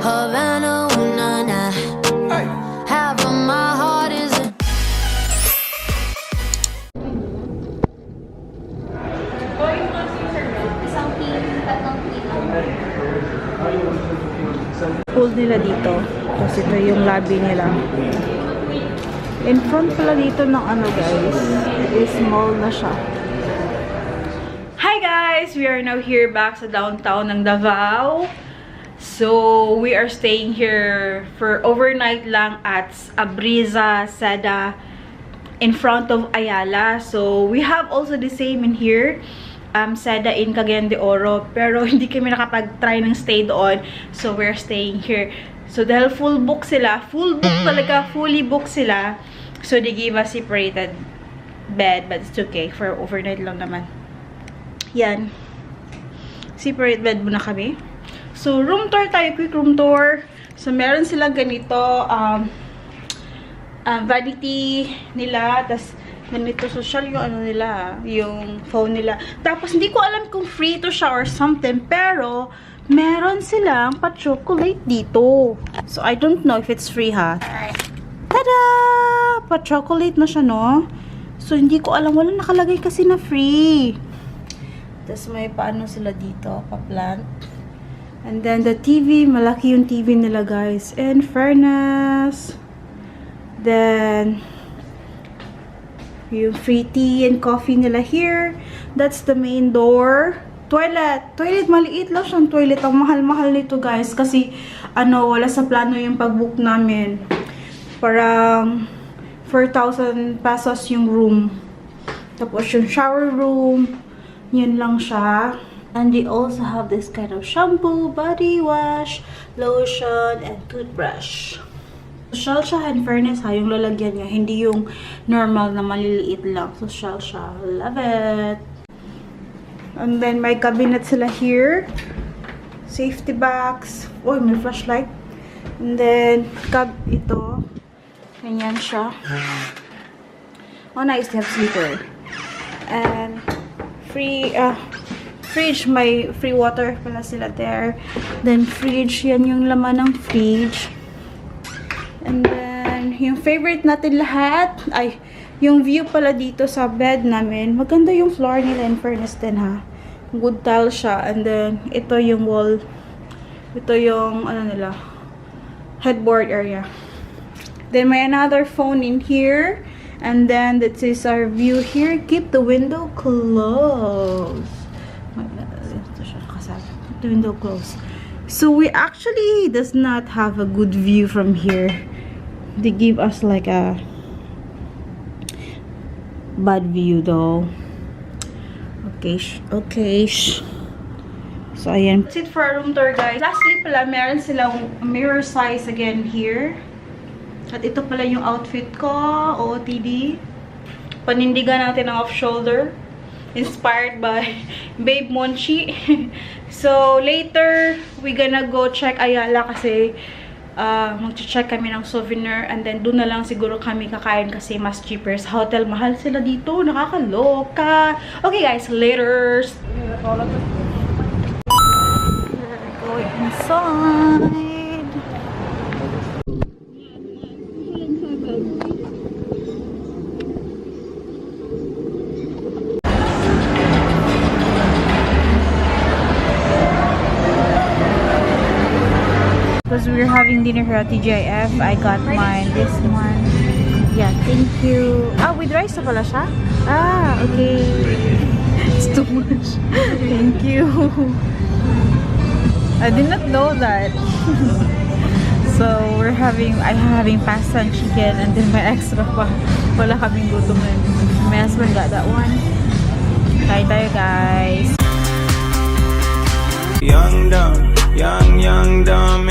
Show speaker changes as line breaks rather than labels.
Havana, ooh, nah, nah. Half of my heart is a
pool nila dito. Tapos ito yung lobby nila. In front pala dito ng ano guys, is mall na siya. Hi guys! We are now here back sa downtown ng Davao. So, we are staying here for overnight lang at Abreeza, Seda, in front of Ayala. So, we have also the same in here. Seda in Cagayan de Oro. Pero hindi kami nakapag-try ng stay doon. So, we're staying here. So, dahil full book sila, full book talaga, fully book sila. So, they gave us separated bed. But it's okay. For overnight lang naman. Yan. Separate bed muna kami. So, room tour tayo. Quick room tour. So, meron silang ganito. Vanity nila. Tapos, ganito social yung ano nila. Yung phone nila. Tapos, hindi ko alam kung free to siya or something. Pero, meron silang pa-chocolate dito. So, I don't know if it's free ha. Tada! Pa-chocolate na siya, no? So, hindi ko alam. Wala nakalagay kasi na free. Tapos, may paano sila dito. Pa-plant. And then, the TV. Malaki yung TV nila, guys. In fairness. Then, yung free tea and coffee nila here. That's the main door. Toilet. Toilet, maliit lang siyang toilet. Ang mahal-mahal nito, guys. Kasi, ano, wala sa plano yung pag-book namin. Parang 4,000 pesos yung room. Tapos, yung shower room. Yun lang siya. And they also have this kind of shampoo, body wash, lotion, and toothbrush. Social siya, in fairness ha, yung lalagyan niya. Hindi yung normal na maliliit lang. Social siya. Love it! And then, may cabinet sila here. Safety box. Oh, may flashlight. And then, ito. Ganyan siya. Oh, nice. They have sleeper. And, fridge, may free water pala sila there. Then, fridge, yan yung laman ng fridge. And then, yung favorite natin lahat, ay, yung view pala dito sa bed namin. Maganda yung floor nila, in fairness din ha. Good tile siya. And then, ito yung wall. Ito yung, ano nila, headboard area. Then, may another phone in here. And then, this is our view here. Keep the window closed. The window closed. So we actually does not have a good view from here. They give us like a bad view though. Okay. So ayan. That's it for our room tour, guys. Lastly pala, meron silang mirror size again here. At ito pala yung outfit ko, OOTD. Panindigan natin ang off-shoulder. Inspired by Babe Monchi. So, later, we gonna go check Ayala kasi mag-check kami ng souvenir and then doon na lang siguro kami kakain kasi mas cheaper. Sa hotel, mahal sila dito. Nakakaloka. Okay, guys. Later. We're going inside. Because we're having dinner here at TGIF. I got mine. This one. Yeah, thank you. Ah, with rice na pala siya? Ah, okay. It's too much. Thank you. I did not know that. So, I'm having pasta and chicken and then may extra pa. Wala kaming gutom na. My husband got that one. Kain tayo, guys.
Young, dumb